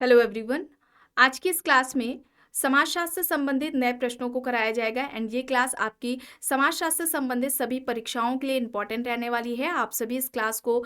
Hello everyone. आज की इस क्लास में समाजशास्त्र से संबंधित नए प्रश्नों को कराया जाएगा एंड ये क्लास आपकी समाजशास्त्र से संबंधित सभी परीक्षाओं के लिए इंपॉर्टेंट रहने वाली है। आप सभी इस क्लास को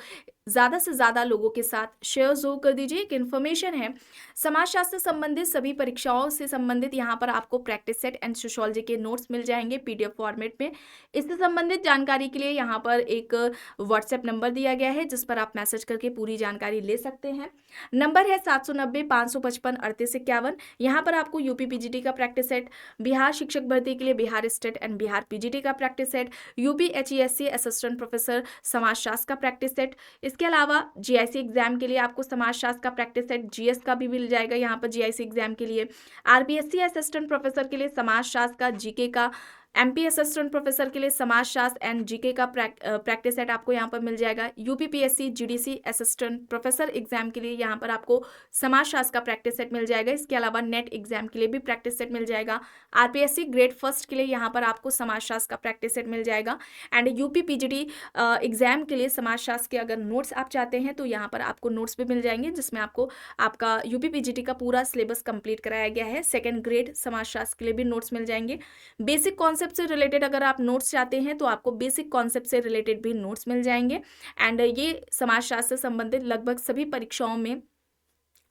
ज़्यादा से ज़्यादा लोगों के साथ शेयर ज़रूर कर दीजिए। एक इन्फॉर्मेशन है, समाजशास्त्र से संबंधित सभी परीक्षाओं से संबंधित यहाँ पर आपको प्रैक्टिस सेट एंड सोशियोलॉजी के नोट्स मिल जाएंगे पीडीएफ फॉर्मेट में। इससे संबंधित जानकारी के लिए यहाँ पर एक व्हाट्सएप नंबर दिया गया है जिस पर आप मैसेज करके पूरी जानकारी ले सकते हैं। नंबर है 790-555-3851। यहाँ पर आपको यूपी पीजीटी का प्रैक्टिस सेट, बिहार शिक्षक भर्ती के लिए Bihar state and Bihar PGT का practice set, UP HESC assistant professor समाजशास्त्र का प्रैक्टिस सेट, इसके अलावा जीआईसी एग्जाम के लिए आपको समाजशास्त्र का प्रैक्टिस सेट जीएस का भी मिल जाएगा यहाँ पर जीआईसी एग्जाम के लिए, आरपीएससी असिस्टेंट प्रोफेसर के लिए समाजशास्त्र का, जीके का, एमपी असिस्टेंट प्रोफेसर के लिए समाजशास्त्र एंड जीके का प्रैक्टिस सेट आपको यहाँ पर मिल जाएगा। UPPSC GDC assistant professor exam के लिए यहाँ पर आपको समाजशास्त्र का प्रैक्टिस सेट मिल जाएगा। इसके अलावा नेट एग्जाम के लिए भी प्रैक्टिस सेट मिल जाएगा। आरपीएससी ग्रेड फर्स्ट के लिए यहाँ पर आपको समाजशास्त्र का प्रैक्टिस सेट मिल जाएगा। एंड यूपी पीजीटी एग्जाम के लिए समाजशास्त्र के अगर नोट्स आप चाहते हैं तो यहाँ पर आपको नोट्स भी मिल जाएंगे जिसमें आपको आपका यूपी पीजीटी का पूरा सिलेबस कंप्लीट कराया गया है। सेकेंड ग्रेड समाजशास्त्र के लिए भी नोट्स मिल जाएंगे। बेसिक कॉन्सेप्ट से रिलेटेड अगर आप नोट्स चाहते हैं तो आपको बेसिक कॉन्सेप्ट से रिलेटेड भी नोट्स मिल जाएंगे। एंड ये समाजशास्त्र से संबंधित लगभग सभी परीक्षाओं में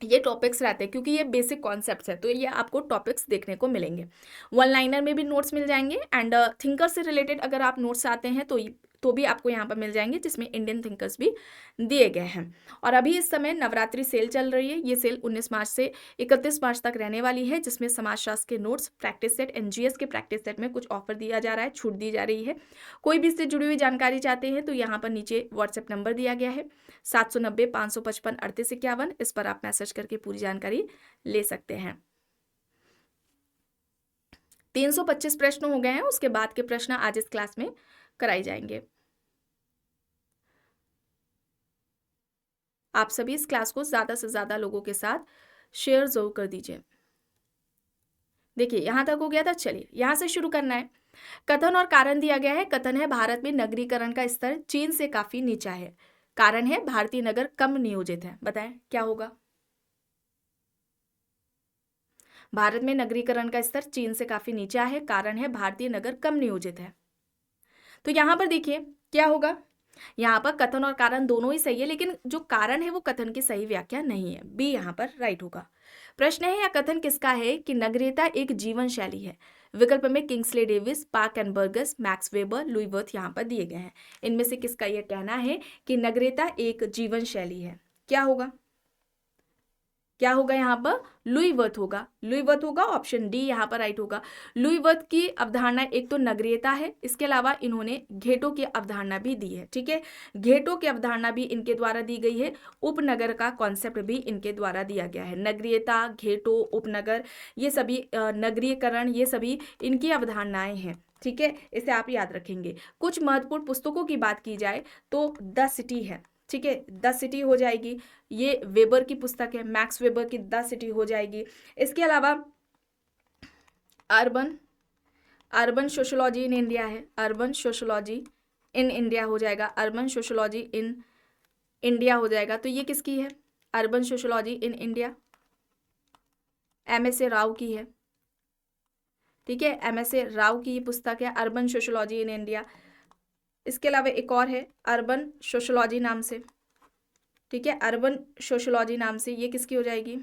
ये टॉपिक्स रहते हैं क्योंकि ये बेसिक कॉन्सेप्ट्स है तो ये आपको टॉपिक्स देखने को मिलेंगे। वन लाइनर में भी नोट्स मिल जाएंगे एंड थिंकर से रिलेटेड अगर आप नोट्स चाहते हैं तो भी आपको यहाँ पर मिल जाएंगे जिसमें इंडियन थिंकर्स भी दिए गए हैं। और अभी इस समय नवरात्रि सेल चल रही है। ये सेल 19 मार्च से 31 मार्च तक रहने वाली है जिसमें समाजशास्त्र के नोट्स, प्रैक्टिस सेट, एनजीएस के प्रैक्टिस सेट में कुछ ऑफर दिया जा रहा है, छूट दी जा रही है। कोई भी इससे जुड़ी हुई जानकारी चाहते हैं तो यहाँ पर नीचे व्हाट्सएप नंबर दिया गया है 790-555-3851। इस पर आप मैसेज करके पूरी जानकारी ले सकते हैं। 325 प्रश्न हो गए हैं, उसके बाद के प्रश्न आज इस क्लास में कराए जाएंगे। आप सभी इस क्लास को ज्यादा से ज्यादा लोगों के साथ शेयर जरूर कर दीजिए। देखिए यहां तक हो गया था, चलिए यहां से शुरू करना है। कथन और कारण दिया गया है। कथन है भारत में नगरीकरण का स्तर चीन से काफी नीचा है। कारण है भारतीय नगर कम नियोजित है। बताएं क्या होगा। भारत में नगरीकरण का स्तर चीन से काफी नीचा है। कारण है भारतीय नगर कम नियोजित है। तो यहां पर देखिए क्या होगा। यहाँ पर कथन और कारण दोनों ही सही है लेकिन जो कारण है वो कथन की सही व्याख्या नहीं है। बी यहाँ पर राइट होगा। प्रश्न है या कथन किसका है कि नगरीयता एक जीवन शैली है। विकल्प में Kingsley Davis, park and Burgess, max weber, Louis worth यहाँ पर दिए गए हैं। इनमें से किसका यह कहना है कि नगरीयता एक जीवन शैली है। क्या होगा, क्या होगा यहाँ पर लुई वर्थ होगा। लुई वर्थ होगा, ऑप्शन डी यहाँ पर राइट होगा। लुई वर्थ की अवधारणा एक तो नगरीयता है, इसके अलावा इन्होंने घेटों की अवधारणा भी दी है। ठीक है, घेटों की अवधारणा भी इनके द्वारा दी गई है। उपनगर का कॉन्सेप्ट भी इनके द्वारा दिया गया है। नगरीयता, घेटो, उपनगर, ये सभी नगरीकरण, ये सभी इनकी अवधारणाएं हैं। ठीक है, इसे आप याद रखेंगे। कुछ महत्वपूर्ण पुस्तकों की बात की जाए तो द सिटी है। ठीक है, द सिटी हो जाएगी, ये वेबर की पुस्तक है, मैक्स वेबर की द सिटी हो जाएगी। इसके अलावा urban urban sociology in India है, अर्बन सोशियोलॉजी इन इंडिया हो जाएगा, अर्बन सोशियोलॉजी इन इंडिया हो जाएगा। तो ये किसकी है, urban sociology in India, MS Rao की है। ठीक है, एमएस राव की ये पुस्तक है अर्बन सोशियोलॉजी इन इंडिया। इसके अलावा एक और है अर्बन सोशियोलॉजी नाम से। ठीक है, अर्बन सोशियोलॉजी नाम से, ये किसकी हो जाएगी,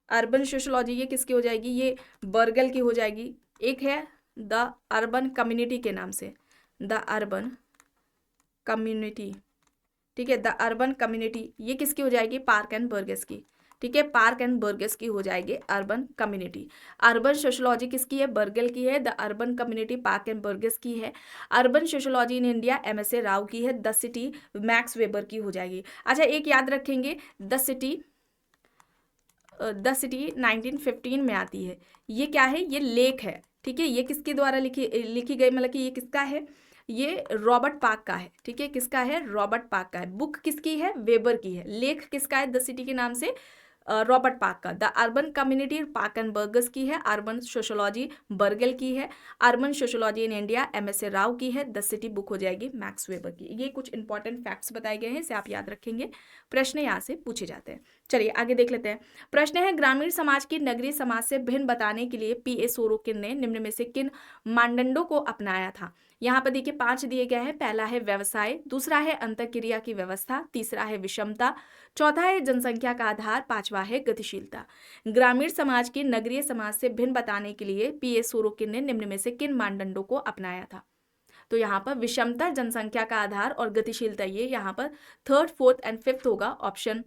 अर्बन सोशियोलॉजी ये किसकी हो जाएगी, ये बर्गल की हो जाएगी। एक है द अर्बन कम्युनिटी के नाम से, द अर्बन कम्युनिटी। ठीक है, द अर्बन कम्युनिटी ये किसकी हो जाएगी, पार्क एंड बर्गस की। ठीक है, पार्क एंड बर्गस की हो जाएगी अर्बन कम्युनिटी। अर्बन सोशियोलॉजी किसकी है, बर्गल की है। The urban community park and Burgess की है। Urban sociology in India MS Rao की है। द सिटी मैक्स वेबर की हो जाएगी। अच्छा एक याद रखेंगे, द सिटी 1915 में आती है। ये क्या है, ये लेख है। ठीक है, ये किसके द्वारा लिखी गई, मतलब कि ये किसका है, ये रॉबर्ट पार्क का है। ठीक है, किसका है, रॉबर्ट पार्क का है। बुक किसकी है, वेबर की है। लेख किसका है, द सिटी के नाम से, रॉबर्ट पार्क का। The urban community park and Burgess की है। अर्बन सोशोलॉजी बर्गल की है। Urban sociology in India MSA Rao की है। द सिटी बुक हो जाएगी मैक्स वेबर की। ये कुछ इंपॉर्टेंट फैक्ट्स बताए गए हैं, इसे आप याद रखेंगे, प्रश्न यहाँ से पूछे जाते हैं। चलिए आगे देख लेते हैं। प्रश्न है, ग्रामीण समाज की नगरीय समाज से भिन्न बताने के लिए PA सोरोकिन ने निम्न में से किन मानदंडों को अपनाया था। यहाँ पर देखिए 5 दिए गए हैं। पहला है व्यवसाय, दूसरा है अंतःक्रिया की व्यवस्था, तीसरा है विषमता, चौथा है जनसंख्या का आधार, पांचवा है गतिशीलता। ग्रामीण समाज की नगरीय समाज से भिन्न बताने के लिए PA सोरोकिन ने निम्न में से किन मानदंडों को अपनाया था। तो यहाँ पर विषमता, जनसंख्या का आधार और गतिशीलता, ये यहाँ पर 3rd, 4th एंड 5th होगा। ऑप्शन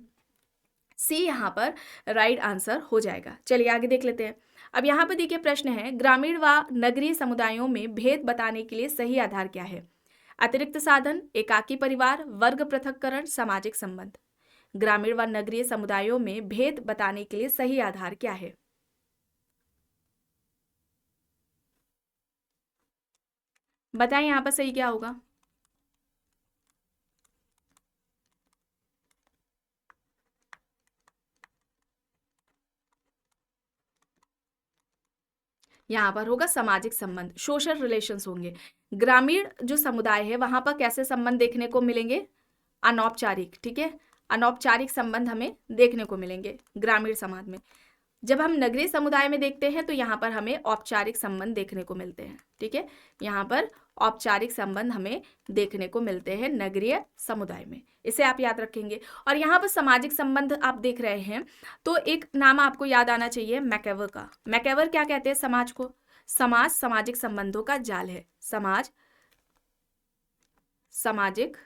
सी यहाँ पर राइट आंसर हो जाएगा। चलिए आगे देख लेते हैं। अब यहाँ पर देखिए प्रश्न है, ग्रामीण व नगरीय समुदायों में भेद बताने के लिए सही आधार क्या है। अतिरिक्त साधन, एकाकी परिवार, वर्ग पृथक्करण, सामाजिक संबंध। ग्रामीण व नगरीय समुदायों में भेद बताने के लिए सही आधार क्या है। बताएं यहाँ पर सही क्या होगा। यहाँ पर होगा सामाजिक संबंध, सोशल रिलेशंस होंगे। ग्रामीण जो समुदाय है वहां पर कैसे संबंध देखने को मिलेंगे, अनौपचारिक, ठीक है, अनौपचारिक संबंध हमें देखने को मिलेंगे ग्रामीण समाज में। जब हम नगरीय समुदाय में देखते हैं तो यहाँ पर हमें औपचारिक संबंध देखने को मिलते हैं, ठीक है, यहाँ पर औपचारिक संबंध हमें देखने को मिलते हैं नगरीय समुदाय में, इसे आप याद रखेंगे। और यहाँ पर सामाजिक संबंध आप देख रहे हैं तो एक नाम आपको याद आना चाहिए, मैकेवर का। मैकेवर क्या कहते हैं समाज को, समाज सामाजिक संबंधों का जाल है। समाज सामाजिक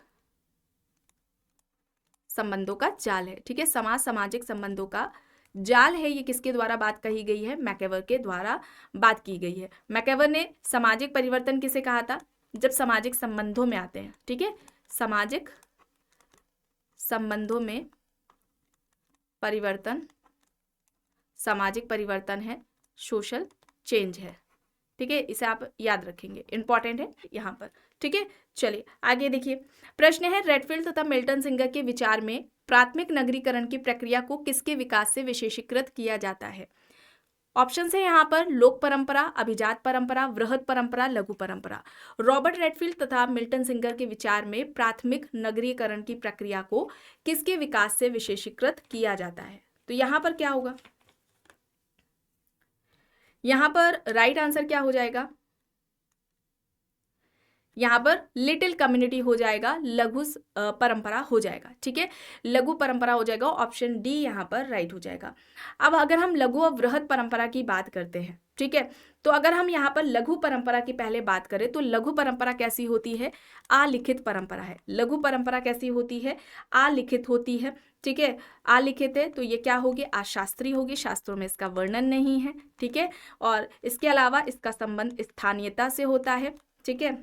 संबंधों का जाल है, ठीक है, समाज सामाजिक संबंधों का जाल है। ये किसके द्वारा बात कही गई है, मैकेवर के द्वारा बात की गई है। मैकेवर ने सामाजिक परिवर्तन किसे कहा था, जब सामाजिक संबंधों में आते हैं, ठीक है, सामाजिक संबंधों में परिवर्तन, सामाजिक परिवर्तन है, सोशल चेंज है, ठीक है, इसे आप याद रखेंगे, इंपॉर्टेंट है यहाँ पर, ठीक है। चलिए आगे देखिए। प्रश्न है, रेडफील्ड तथा मिल्टन सिंगर के विचार में प्राथमिक नगरीकरण की प्रक्रिया को किसके विकास से विशेषीकृत किया जाता है। ऑप्शन है यहाँ पर लोक परंपरा, अभिजात परंपरा, वृहद परंपरा, लघु परंपरा। रॉबर्ट रेडफील्ड तथा मिल्टन सिंगर के विचार में प्राथमिक नगरीकरण की प्रक्रिया को किसके विकास से विशेषीकृत किया जाता है। तो यहाँ पर क्या होगा, यहाँ पर राइट आंसर क्या हो जाएगा, यहाँ पर लिटिल कम्युनिटी हो जाएगा, लघु परंपरा हो जाएगा, ठीक है, लघु परंपरा हो जाएगा। ऑप्शन डी यहाँ पर राइट हो जाएगा। अब अगर हम लघु और वृहद परंपरा की बात करते हैं, ठीक है, तो अगर हम यहाँ पर लघु परंपरा की पहले बात करें तो लघु परंपरा कैसी होती है, अलिखित परंपरा है। लघु परंपरा कैसी होती है, अलिखित होती है, ठीक है, अलिखित है तो ये क्या होगी, अशास्त्रीय होगी, शास्त्रों में इसका वर्णन नहीं है, ठीक है। और इसके अलावा इसका संबंध स्थानीयता से होता है, ठीक है,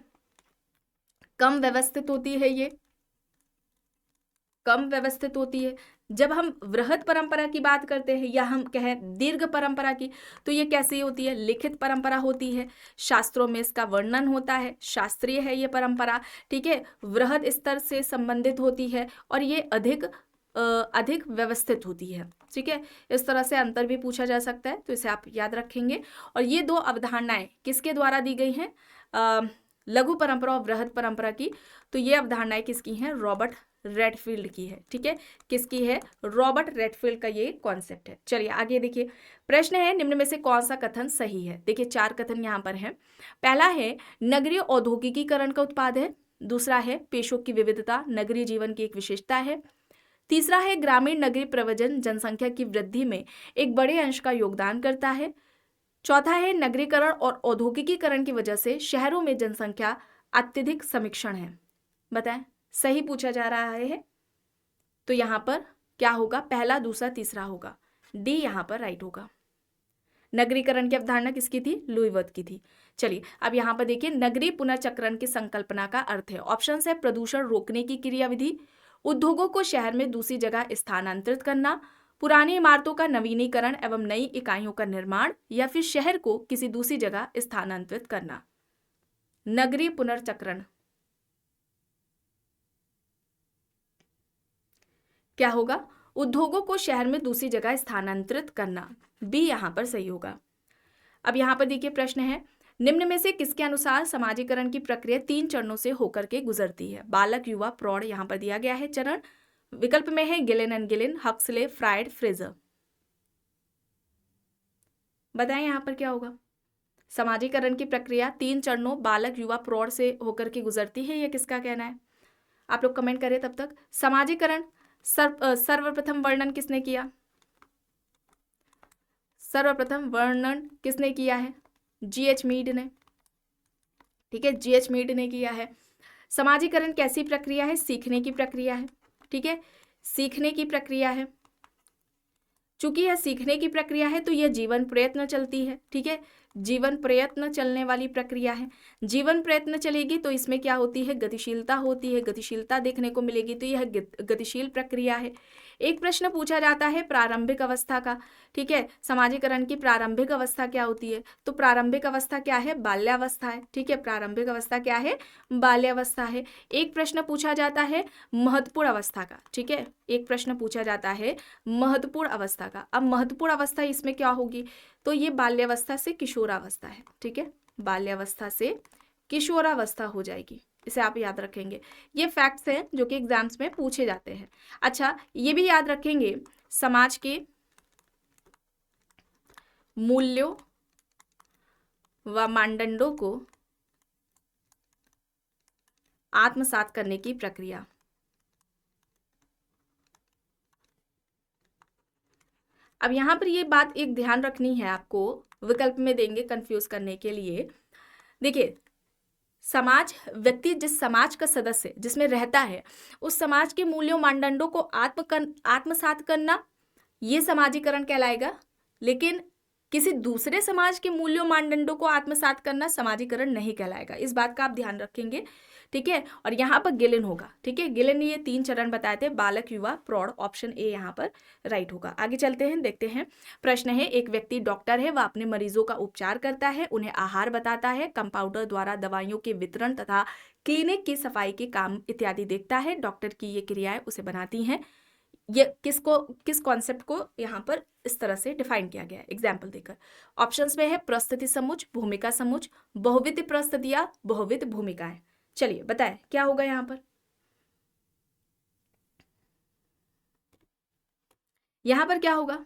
कम व्यवस्थित होती है, ये कम व्यवस्थित होती है। जब हम वृहद परंपरा की बात करते हैं या हम कहें दीर्घ परंपरा की, तो ये कैसी होती है, लिखित परंपरा होती है, शास्त्रों में इसका वर्णन होता है, शास्त्रीय है ये परंपरा, ठीक है, वृहद स्तर से संबंधित होती है और ये अधिक व्यवस्थित होती है, ठीक है। इस तरह से अंतर भी पूछा जा सकता है, तो इसे आप याद रखेंगे। और ये दो अवधारणाएं किसके द्वारा दी गई हैं, लघु परंपरा और वृहद परंपरा की, तो ये अवधारणाएं किसकी हैं, रॉबर्ट रेडफील्ड की है, ठीक है, किसकी है, रॉबर्ट रेडफील्ड का ये कॉन्सेप्ट है। चलिए आगे देखिए। प्रश्न है, निम्न में से कौन सा कथन सही है। देखिए 4 कथन यहाँ पर है। पहला है नगरीय औद्योगिकीकरण का उत्पाद है, दूसरा है पेशों की विविधता नगरीय जीवन की एक विशेषता है, तीसरा है ग्रामीण नगरीय प्रवचन जनसंख्या की वृद्धि में एक बड़े अंश का योगदान करता है, चौथा है नगरीकरण और औद्योगिकीकरण की वजह से शहरों में जनसंख्या अत्यधिक समीक्षण है। बताएं सही पूछा जा रहा है, तो यहाँ पर क्या होगा, पहला, दूसरा, तीसरा होगा, डी यहाँ पर राइट होगा। नगरीकरण की अवधारणा किसकी थी, लुई वर्थ की थी। चलिए अब यहाँ पर देखिए, नगरीय पुनर्चक्रण की संकल्पना का अर्थ है। ऑप्शन है प्रदूषण रोकने की क्रियाविधि, उद्योगों को शहर में दूसरी जगह स्थानांतरित करना, पुरानी इमारतों का नवीनीकरण एवं नई इकाइयों का निर्माण, या फिर शहर को किसी दूसरी जगह स्थानांतरित करना। नगरीय पुनर्चक्रण क्या होगा, उद्योगों को शहर में दूसरी जगह स्थानांतरित करना, बी यहाँ पर सही होगा। अब यहाँ पर देखिए प्रश्न है, निम्न में से किसके अनुसार समाजीकरण की प्रक्रिया 3 चरणों से होकर के गुजरती है? बालक, युवा, प्रौढ़ यहाँ पर दिया गया है चरण। विकल्प में है Ghislaine and Ghislaine, Huxley, fried, Fraser. बताएं यहाँ पर क्या होगा? समाजीकरण की प्रक्रिया 3 चरणों बालक, युवा, प्रौढ़ से होकर के गुजरती है, यह किसका कहना है? आप लोग कमेंट करें तब तक। समाजीकरण सर्वप्रथम वर्णन किसने किया? सर्वप्रथम वर्णन किसने किया है? जीएच मीड ने। ठीक है, जीएच मीड ने किया है। समाजीकरण कैसी प्रक्रिया है? सीखने की प्रक्रिया है। ठीक है, सीखने की प्रक्रिया है। चूंकि यह सीखने की प्रक्रिया है तो यह जीवन प्रयत्न चलती है। ठीक है, जीवन प्रयत्न चलने वाली प्रक्रिया है। जीवन प्रयत्न चलेगी तो इसमें क्या होती है? गतिशीलता होती है। गतिशीलता देखने को मिलेगी तो यह गतिशील प्रक्रिया है। एक प्रश्न पूछा जाता है प्रारंभिक अवस्था का। ठीक है, समाजीकरण की प्रारंभिक अवस्था क्या होती है? तो प्रारंभिक अवस्था क्या है? बाल्यावस्था है। ठीक है, प्रारंभिक अवस्था क्या है? बाल्यावस्था है। एक प्रश्न पूछा जाता है महत्वपूर्ण अवस्था का। ठीक है, एक प्रश्न पूछा जाता है महत्वपूर्ण अवस्था का। अब महत्वपूर्ण अवस्था इसमें क्या होगी? तो ये बाल्यावस्था से किशोरावस्था है। ठीक है, बाल्यावस्था से किशोरावस्था हो जाएगी। इसे आप याद रखेंगे। ये फैक्ट्स हैं जो कि एग्जाम्स में पूछे जाते हैं। अच्छा, ये भी याद रखेंगे समाज के मूल्यों व मानदंडों को आत्मसात करने की प्रक्रिया। अब यहां पर ये बात एक ध्यान रखनी है आपको, विकल्प में देंगे कंफ्यूज करने के लिए। देखिए, समाज, व्यक्ति जिस समाज का सदस्य जिसमें रहता है उस समाज के मूल्यों मानदंडों को आत्मसात करना, ये समाजीकरण कहलाएगा। लेकिन किसी दूसरे समाज के मूल्यों मानदंडों को आत्मसात करना समाजीकरण नहीं कहलाएगा। इस बात का आप ध्यान रखेंगे। ठीक है, और यहाँ पर गिलेन होगा। ठीक है, गिलेन ने ये 3 चरण बताए थे, बालक, युवा, प्रौढ़। ऑप्शन ए यहाँ पर राइट होगा। आगे चलते हैं, देखते हैं। प्रश्न है, एक व्यक्ति डॉक्टर है, वह अपने मरीजों का उपचार करता है, उन्हें आहार बताता है, कंपाउंडर द्वारा दवाइयों के वितरण तथा क्लिनिक की सफाई के काम इत्यादि देखता है। डॉक्टर की ये क्रियाएं उसे बनाती हैं। ये किस कॉन्सेप्ट को यहाँ पर इस तरह से डिफाइन किया गया है एग्जाम्पल देकर। ऑप्शंस में है प्रस्तुति समुच्चय, भूमिका समुच्चय, बहुविध प्रस्तुति या बहुविध भूमिकाएं। चलिए बताएं क्या होगा यहाँ पर। यहाँ पर क्या होगा?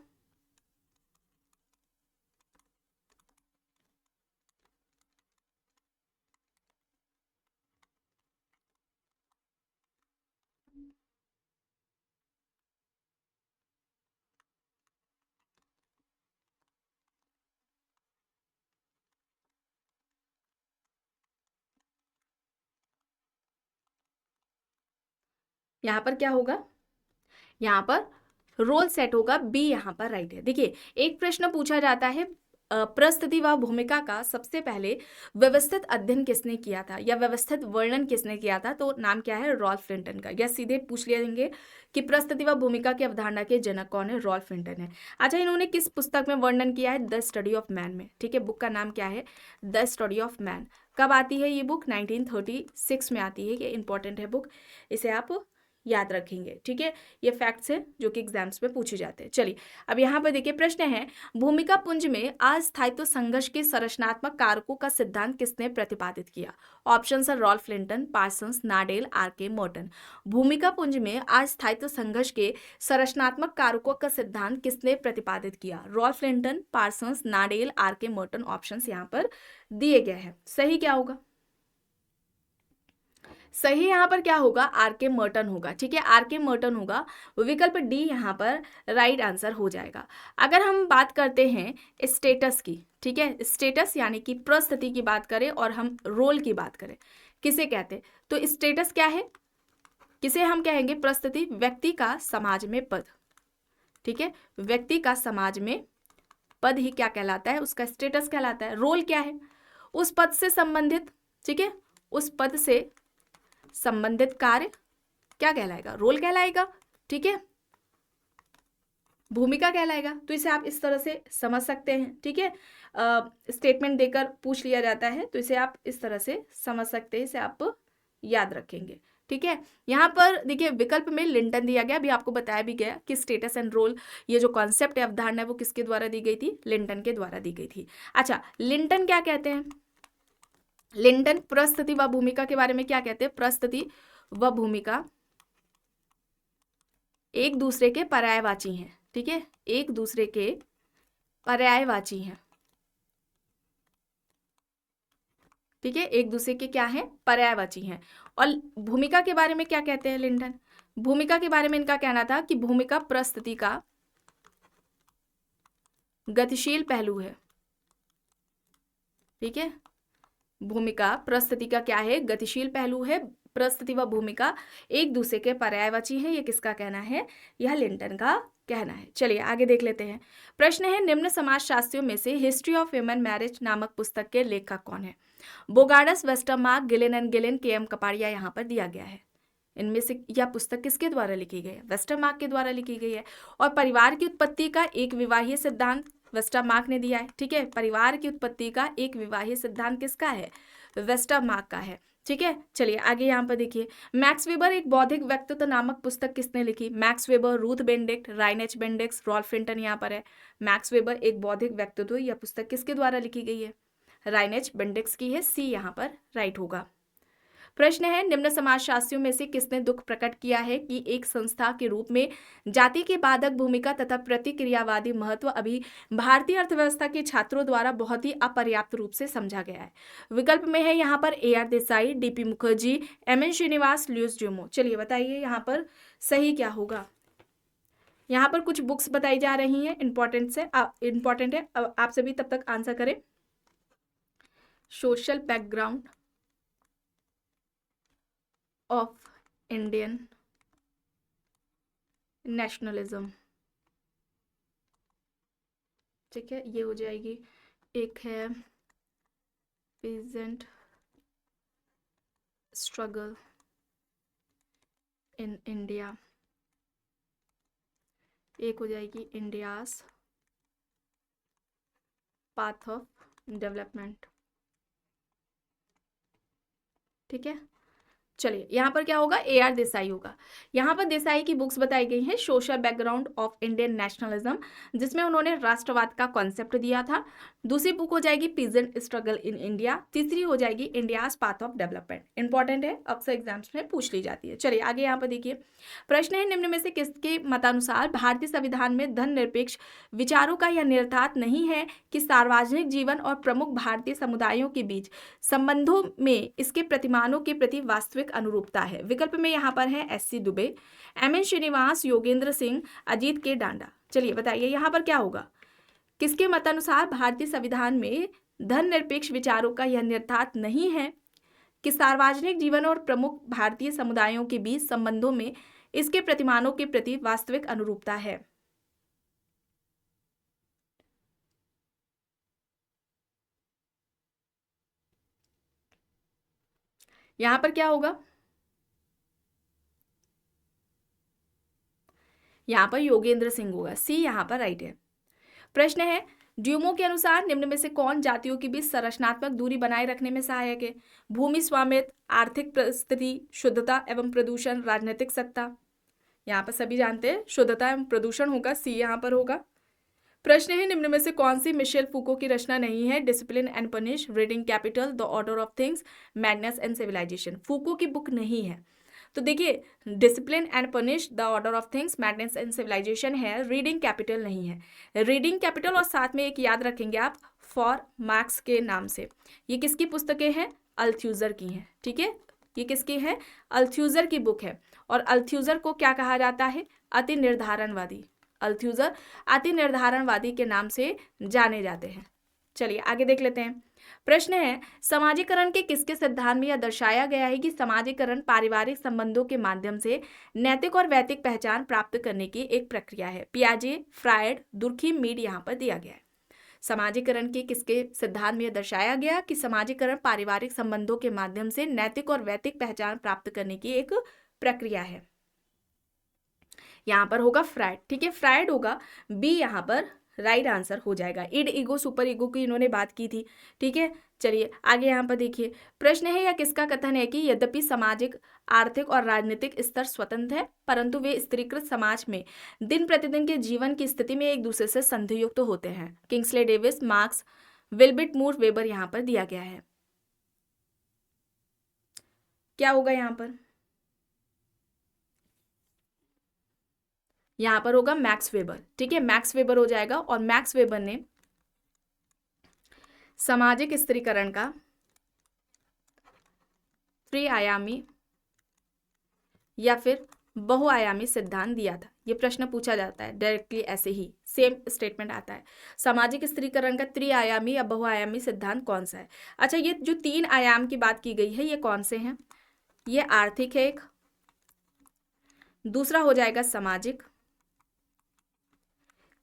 यहाँ पर क्या होगा? यहाँ पर रोल सेट होगा, बी यहाँ पर राइट है। देखिए, एक प्रश्न पूछा जाता है प्रस्तुति व भूमिका का सबसे पहले व्यवस्थित अध्ययन किसने किया था या व्यवस्थित वर्णन किसने किया था? तो नाम क्या है? रॉल्फ लिंटन का। या सीधे पूछ लेंगे कि प्रस्तुति व भूमिका की अवधारणा के जनक कौन है? रॉल्फ लिंटन है। अच्छा, इन्होंने किस पुस्तक में वर्णन किया है? द स्टडी ऑफ मैन में। ठीक है, बुक का नाम क्या है? The study of man. कब आती है ये बुक? 1936 में आती है। ये इंपॉर्टेंट है बुक, इसे आप याद रखेंगे। ठीक है, ये फैक्ट्स हैं जो कि एग्जाम्स में पूछे जाते हैं। चलिए, अब यहाँ पर देखिए प्रश्न है, भूमिका पुंज में अस्थायित्व संघर्ष के संरचनात्मक कारकों का सिद्धांत किसने प्रतिपादित किया? ऑप्शन है Ralph Linton, Parsons, Nadel, R K. Merton. भूमिका पुंज में अस्थायित्व संघर्ष के संरचनात्मक कारकों का सिद्धांत किसने प्रतिपादित किया? Ralph Linton, Parsons, Nadel, R K. Merton. Option यहाँ पर दिए गए हैं। सही क्या होगा? सही यहाँ पर क्या होगा? आर.के. मर्टन होगा। ठीक है, आर.के. मर्टन होगा। विकल्प डी यहाँ पर राइट आंसर हो जाएगा। अगर हम बात करते हैं स्टेटस की, ठीक है, स्टेटस यानी कि प्रस्थिति की बात करें और हम रोल की बात करें, किसे कहते हैं? तो स्टेटस क्या है? किसे हम कहेंगे? प्रस्थिति, व्यक्ति का समाज में पद। ठीक है, व्यक्ति का समाज में पद ही क्या कहलाता है? उसका स्टेटस कहलाता है। रोल क्या है? उस पद से संबंधित, ठीक है, उस पद से संबंधित कार्य क्या कहलाएगा? रोल कहलाएगा। ठीक है, भूमिका कहलाएगा। तो इसे आप इस तरह से समझ सकते हैं। ठीक है, स्टेटमेंट देकर पूछ लिया जाता है तो इसे आप इस तरह से समझ सकते हैं, इसे आप याद रखेंगे। ठीक ठीक है। यहाँ पर देखिए विकल्प में लिंटन दिया गया, अभी आपको बताया भी गया कि स्टेटस एंड रोल, ये जो कॉन्सेप्ट है, अवधारणा है, वो किसके द्वारा दी गई थी? लिंटन के द्वारा दी गई थी। अच्छा, लिंटन क्या कहते हैं? लिंटन प्रस्थिति व भूमिका के बारे में क्या कहते हैं? प्रस्थिति व भूमिका एक दूसरे के पर्यायवाची हैं, ठीक है, एक दूसरे के पर्यायवाची हैं, ठीक है, एक दूसरे के क्या है? पर्यायवाची हैं। और भूमिका के बारे में क्या कहते हैं लिंटन? भूमिका के बारे में इनका कहना था कि भूमिका प्रस्थिति का गतिशील पहलू है, ठीक है, भूमिका प्रस्थिति का क्या है? गतिशील पहलू है। प्रस्थिति व भूमिका एक दूसरे के पर्यायवाची है, ये किसका कहना है? यह लिंटन का कहना है। चलिए आगे देख लेते हैं। प्रश्न है, निम्न समाजशास्त्रियों में से हिस्ट्री ऑफ ह्यूमन मैरिज नामक पुस्तक के लेखक कौन है? Bogardus, Westermarck, Gillen and Gillen, K M. Kapadia यहाँ पर दिया गया है। इनमें से यह पुस्तक किसके द्वारा लिखी गई है? वेस्टरमार्क के द्वारा लिखी गई है। और परिवार की उत्पत्ति का एक विवाहीय सिद्धांत वेस्टरमार्क ने दिया है, ठीक है, परिवार की उत्पत्ति का एक विवाहीय सिद्धांत किसका है? वेस्टरमार्क का है, ठीक है। चलिए आगे यहाँ पर देखिए, मैक्स वेबर एक बौद्धिक व्यक्तित्व नामक पुस्तक किसने लिखी? मैक्स वेबर, रूथ बेनेडिक्ट, राइनेच बेनेडिक्ट, रॉल्फ लिंटन यहाँ पर है। मैक्स वेबर एक बौद्धिक व्यक्तित्व, यह पुस्तक किसके द्वारा लिखी गई है? राइनेच बेनेडिक्ट की है, सी यहाँ पर राइट होगा। प्रश्न है, निम्न समाजशास्त्रियों में से किसने दुख प्रकट किया है कि एक संस्था के रूप में जाति की बाधक भूमिका तथा प्रतिक्रियावादी महत्व अभी भारतीय अर्थव्यवस्था के छात्रों द्वारा बहुत ही अपर्याप्त रूप से समझा गया है? विकल्प में है यहाँ पर A.R. Desai, D.P. Mukherjee, M.N. Srinivas, Louis Dumont. चलिए बताइए यहाँ पर सही क्या होगा? यहाँ पर कुछ बुक्स बताई जा रही हैं, इंपॉर्टेंट है, आप सभी तब तक आंसर करें। Social background of Indian nationalism, ठीक है, ये हो जाएगी। एक है पीजेंट स्ट्रगल इन इंडिया, एक हो जाएगी इंडियाज पाथ ऑफ डेवलपमेंट, ठीक है। चलिए यहाँ पर क्या होगा? A.R. देसाई होगा। यहाँ पर देसाई की बुक्स बताई गई हैं, social background of Indian nationalism, जिसमें उन्होंने राष्ट्रवाद का कॉन्सेप्ट दिया था। दूसरी बुक हो जाएगी पीजेंट स्ट्रगल इन इंडिया। तीसरी हो जाएगी India's path of development. Important है, अक्सर एग्जाम्स में पूछ ली जाती है। चलिए आगे यहाँ पर देखिए, प्रश्न है, निम्न में से किसके मतानुसार भारतीय संविधान में धर्मनिरपेक्ष विचारों का यह निहितार्थ नहीं है कि सार्वजनिक जीवन और प्रमुख भारतीय समुदायों के बीच संबंधों में इसके प्रतिमानों के प्रति वास्तविक अनुरूपता है? विकल्प में यहाँ पर है S.C. दुबे, M.N. श्रीनिवास, योगेंद्र सिंह, अजीत के डांडा। चलिए बताइए यहाँ पर क्या होगा? किसके मतानुसार भारतीय संविधान में धर्मनिरपेक्ष विचारों का यह निहितार्थ नहीं है कि सार्वजनिक जीवन और प्रमुख भारतीय समुदायों के बीच संबंधों में इसके प्रतिमानों के प्रति वास्तविक अनुरूपता है? यहाँ पर क्या होगा? यहाँ पर योगेंद्र सिंह होगा, सी यहाँ पर राइट है। प्रश्न है, ड्यूमो के अनुसार निम्न में से कौन जातियों के बीच संरचनात्मक दूरी बनाए रखने में सहायक है? भूमि स्वामित्व, आर्थिक परिस्थिति, शुद्धता एवं प्रदूषण, राजनीतिक सत्ता। यहाँ पर सभी जानते हैं शुद्धता एवं प्रदूषण होगा, सी यहाँ पर होगा। प्रश्न है, निम्न में से कौन सी मिशेल फूको की रचना नहीं है? Discipline and punish, reading capital, the order of things, madness and civilisation. Foucault की बुक नहीं है, तो देखिए discipline and punish, the order of things, madness and civilisation है, रीडिंग कैपिटल नहीं है। रीडिंग कैपिटल और साथ में एक याद रखेंगे आप, फॉर मार्क्स के नाम से। ये किसकी पुस्तकें हैं? अल्थ्यूजर की हैं, ठीक है, ये किसकी है? अल्थ्यूजर की बुक है। और अल्थ्यूजर को क्या कहा जाता है? अति निर्धारणवादी। अल्थ्यूजर अति निर्धारणवादी के नाम से जाने जाते हैं। चलिए आगे देख लेते हैं। प्रश्न है, समाजीकरण के किसके सिद्धांत में यह दर्शाया गया है कि समाजीकरण पारिवारिक संबंधों के माध्यम से नैतिक और वैयक्तिक पहचान प्राप्त करने की एक प्रक्रिया है? पियाजे, फ्रायड, दुर्खीम, मीड यहाँ पर दिया गया है। समाजीकरण के किसके सिद्धांत में यह दर्शाया गया कि समाजीकरण पारिवारिक संबंधों के माध्यम से नैतिक और वैयक्तिक पहचान प्राप्त करने की एक प्रक्रिया है? यहाँ पर होगा फ्रायड, ठीक है, फ्रायड होगा, बी यहाँ पर राइट आंसर हो जाएगा। इड, ईगो, सुपर ईगो की इन्होंने बात की थी, ठीक है। चलिए आगे यहाँ पर देखिए, प्रश्न है, यह किसका कथन है कि यद्यपि सामाजिक, आर्थिक और राजनीतिक स्तर स्वतंत्र है, परंतु वे स्त्रीकृत समाज में दिन प्रतिदिन के जीवन की स्थिति में एक दूसरे से संधियुक्त होते हैं। किंग्सले डेविस, मार्क्स, विल्बर्ट मूर, वेबर यहाँ पर दिया गया है। क्या होगा यहाँ पर? यहाँ पर होगा मैक्स वेबर। ठीक है, मैक्स वेबर हो जाएगा। और मैक्स वेबर ने सामाजिक स्त्रीकरण का त्रिआयामी या फिर बहुआयामी सिद्धांत दिया था। ये प्रश्न पूछा जाता है डायरेक्टली, ऐसे ही सेम स्टेटमेंट आता है। सामाजिक स्त्रीकरण का त्रिआयामी या बहुआयामी सिद्धांत कौन सा है? अच्छा, ये जो 3 आयाम की बात की गई है ये कौन से हैं? ये आर्थिक है एक, दूसरा हो जाएगा सामाजिक,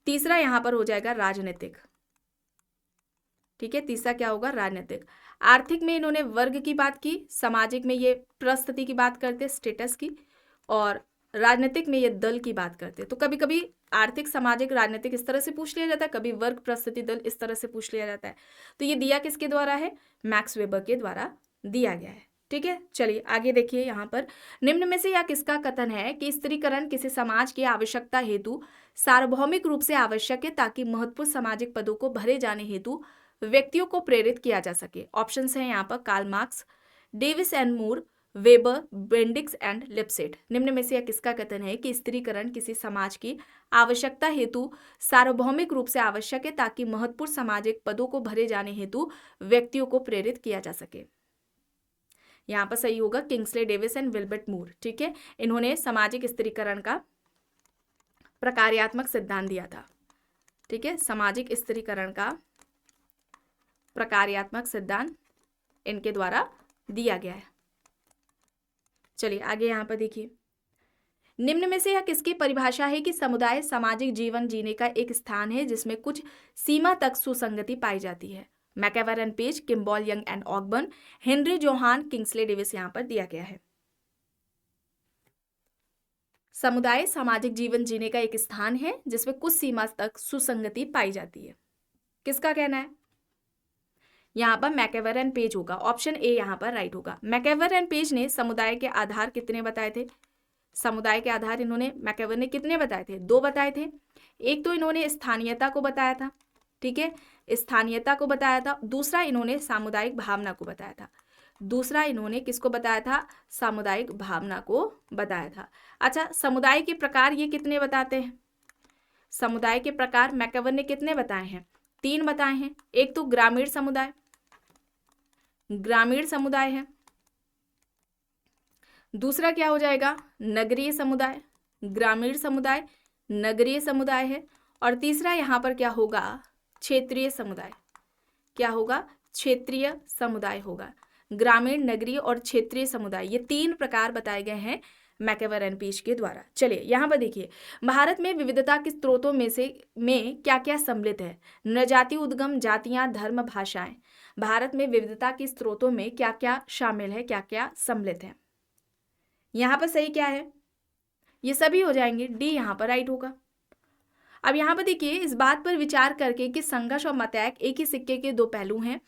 तीसरा यहां पर हो जाएगा राजनीतिक। ठीक है, तीसरा क्या होगा? राजनीतिक। आर्थिक में इन्होंने वर्ग की बात की, सामाजिक में ये परिस्थिति की बात करते, स्टेटस की, और राजनीतिक में ये दल की बात करते। तो कभी कभी आर्थिक, सामाजिक, राजनीतिक इस तरह से पूछ लिया जाता है, कभी वर्ग, परिस्थिति, दल इस तरह से पूछ लिया जाता है। तो ये दिया किसके द्वारा है? मैक्स वेबर के द्वारा दिया गया है। ठीक है, चलिए आगे देखिए। यहाँ पर निम्न में से यह किसका कथन है कि स्त्रीकरण किसी समाज की आवश्यकता हेतु सार्वभौमिक रूप से आवश्यक है ताकि महत्वपूर्ण सामाजिक पदों को भरे जाने हेतु व्यक्तियों को प्रेरित किया जा सके? ऑप्शंस हैं यहाँ पर Karl Marx, Davis and Moore, Weber, Bendix and Lipset. निम्न में से यह किसका कथन है कि स्त्रीकरण किसी समाज की आवश्यकता हेतु सार्वभौमिक रूप से आवश्यक है ताकि महत्वपूर्ण सामाजिक पदों को भरे जाने हेतु व्यक्तियों को प्रेरित किया जा सके? यहाँ पर सही होगा किंग्सले डेविस एंड विल्बर्ट मूर। ठीक है, इन्होंने सामाजिक स्त्रीकरण का प्रकार्यात्मक सिद्धांत दिया था। ठीक है, सामाजिक स्त्रीकरण का प्रकार्यात्मक सिद्धांत इनके द्वारा दिया गया है। चलिए आगे यहाँ पर देखिए, निम्न में से यह किसकी परिभाषा है कि समुदाय सामाजिक जीवन जीने का एक स्थान है जिसमें कुछ सीमा तक सुसंगति पाई जाती है? MacIver and Page, Kimball Young and Ogburn, Henry Johan, Kingsley Davis यहाँ पर दिया गया है। समुदाय सामाजिक जीवन जीने का एक स्थान है जिसमें कुछ सीमा तक सुसंगति पाई जाती है, किसका कहना है? यहाँ पर मैकेवर एंड पेज होगा। ऑप्शन ए यहाँ पर राइट होगा। मैकेवर एंड पेज ने समुदाय के आधार कितने बताए थे? समुदाय के आधार इन्होंने, मैकेवर ने कितने बताए थे? 2 बताए थे। एक तो इन्होंने स्थानीयता को बताया था, ठीक है, स्थानीयता को बताया था। दूसरा इन्होंने सामुदायिक भावना को बताया था। दूसरा इन्होंने किसको बताया था? सामुदायिक भावना को बताया था। अच्छा, समुदाय के प्रकार ये कितने बताते हैं? समुदाय के प्रकार मैकेवर ने कितने बताए हैं? 3 बताए हैं। एक तो ग्रामीण समुदाय, ग्रामीण समुदाय है। दूसरा क्या हो जाएगा? नगरीय समुदाय, ग्रामीण समुदाय, नगरीय समुदाय है। और तीसरा यहाँ पर क्या होगा? क्षेत्रीय समुदाय। क्या होगा? क्षेत्रीय समुदाय होगा। ग्रामीण, नगरीय और क्षेत्रीय समुदाय, ये 3 प्रकार बताए गए हैं मैकेवर एंड पेज के द्वारा। चलिए यहाँ पर देखिए, भारत में विविधता के स्रोतों में क्या क्या सम्मिलित है? नृजाति उद्गम, जातियां, धर्म, भाषाएं। भारत में विविधता के स्रोतों में क्या क्या शामिल है, क्या क्या सम्मिलित है? यहाँ पर सही क्या है? ये सभी हो जाएंगे, डी यहाँ पर राइट होगा। अब यहाँ पर देखिए, इस बात पर विचार करके कि संघर्ष और मतैक एक ही सिक्के के 2 पहलू हैं,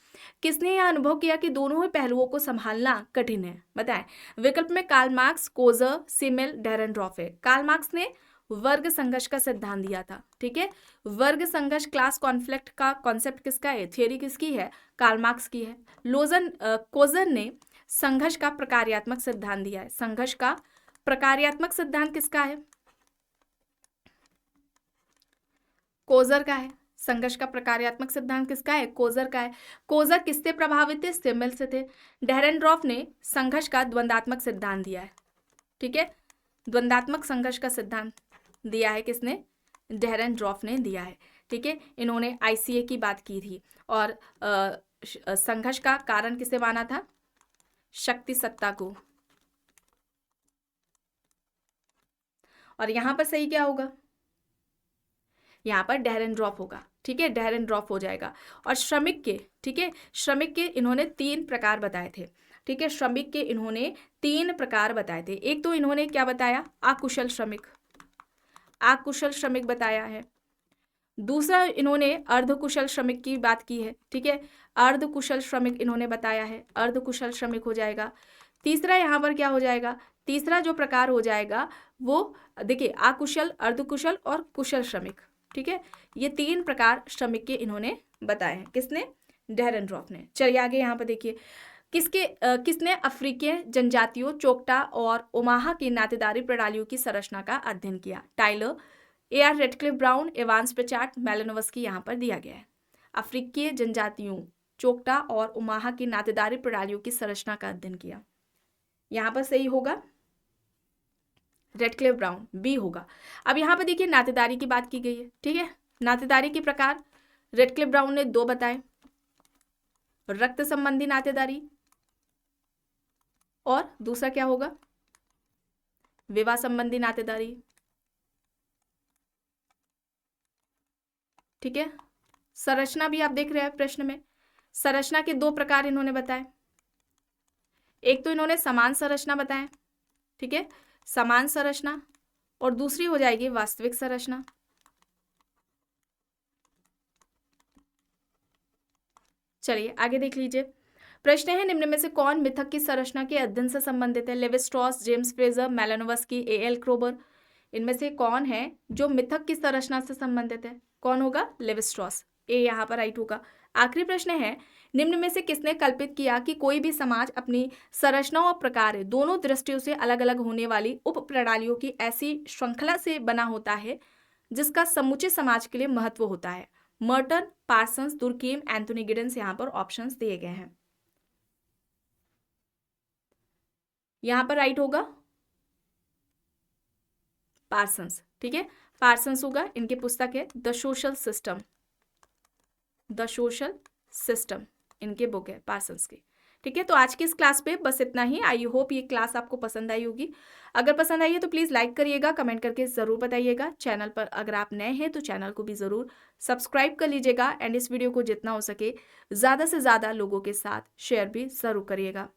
किसने यह अनुभव किया कि दोनों ही पहलुओं को संभालना कठिन है? बताएं। विकल्प में Karl Marx, Coser, Simmel, Dahrendorf है। कार्ल मार्क्स ने वर्ग संघर्ष का सिद्धांत दिया था। ठीक है, वर्ग संघर्ष, क्लास कॉन्फ्लिक्ट का कॉन्सेप्ट किसका है? थियोरी किसकी है? कार्ल मार्क्स की है। कोजर ने संघर्ष का प्रकार्यात्मक सिद्धांत दिया है। संघर्ष का प्रकार्यात्मक सिद्धांत किसका है? कोजर का है। संघर्ष का प्रकार्यात्मक सिद्धांत किसका है? कोजर का है। कोजर किससे प्रभावित थे? सिमेल से थे। डेरेनड्रॉफ ने संघर्ष का द्वंद्वात्मक सिद्धांत दिया है। ठीक है, द्वंद्वात्मक संघर्ष का सिद्धांत दिया है किसने? डेरेनड्रॉफ ने दिया है। ठीक है, इन्होंने ICA की बात की थी और संघर्ष का कारण किसे माना था? शक्ति सत्ता को। और यहां पर सही क्या होगा? यहाँ पर डेरेनड्रॉफ होगा। ठीक है, डेरेनड्रॉफ हो जाएगा। और श्रमिक के, ठीक है, श्रमिक के इन्होंने 3 प्रकार बताए थे। ठीक है, श्रमिक के इन्होंने 3 प्रकार बताए थे। एक तो इन्होंने क्या बताया? अकुशल श्रमिक, अकुशल श्रमिक बताया है। दूसरा इन्होंने अर्धकुशल श्रमिक की बात की है, ठीक है, अर्धकुशल श्रमिक इन्होंने बताया है, अर्धकुशल श्रमिक हो जाएगा। तीसरा यहाँ पर क्या हो जाएगा, तीसरा जो प्रकार हो जाएगा वो देखिए अकुशल, अर्धकुशल और कुशल श्रमिक, ठीक है, ये 3 प्रकार श्रमिक के इन्होंने बताए हैं। किसने, डेहरेनड्रॉफ ने। चलिए आगे यहाँ पर देखिए, किसने अफ्रीकी जनजातियों, चोकटा और ओमाहा की नातेदारी प्रणालियों की संरचना का अध्ययन किया। Tylor, A.R. Radcliffe Brown, Evans Pritchard, Malinowski यहाँ पर दिया गया है। अफ्रीकी जनजातियों, चोकटा और ओमाहा की नातेदारी प्रणालियों की संरचना का अध्ययन किया। यहाँ पर सही होगा रेडक्लिफ ब्राउन, बी होगा। अब यहाँ पर देखिए नातेदारी की बात की गई है, ठीक है, नातेदारी के प्रकार रेडक्लिफ ब्राउन ने 2 बताए, रक्त संबंधी नातेदारी और दूसरा क्या होगा, विवाह संबंधी नातेदारी, ठीक है। संरचना भी आप देख रहे हैं प्रश्न में, संरचना के 2 प्रकार इन्होंने बताए, एक तो इन्होंने समान संरचना बताए, ठीक है, समान संरचना, और दूसरी हो जाएगी वास्तविक संरचना। चलिए आगे देख लीजिए, प्रश्न है निम्न में से कौन मिथक की संरचना के अध्ययन से संबंधित है। Levi Strauss, James Frazer, Malinowski, A.L. Kroeber, इनमें से कौन है जो मिथक की संरचना से संबंधित है। कौन होगा, लेवी स्ट्रॉस, ए यहाँ पर राइट होगा। आखिरी प्रश्न है निम्न में से किसने कल्पित किया कि कोई भी समाज अपनी संरचना और प्रकार दोनों दृष्टियों से अलग अलग होने वाली उप प्रणालियों की ऐसी श्रृंखला से बना होता है जिसका समूचे समाज के लिए महत्व होता है। मर्टन, पार्सन्स, दुर्कीम, एंथोनी गिडेंस यहाँ पर ऑप्शंस दिए गए हैं। यहाँ पर राइट होगा पार्सन्स, ठीक है, पार्सन्स होगा। इनकी पुस्तक है the social system, the social system इनके बुक है पार्सन्स की, ठीक है। तो आज की इस क्लास पे बस इतना ही। आई होप ये क्लास आपको पसंद आई होगी। अगर पसंद आई है तो प्लीज़ लाइक करिएगा, कमेंट करके ज़रूर बताइएगा। चैनल पर अगर आप नए हैं तो चैनल को भी ज़रूर सब्सक्राइब कर लीजिएगा एंड इस वीडियो को जितना हो सके ज़्यादा से ज़्यादा लोगों के साथ शेयर भी ज़रूर करिएगा।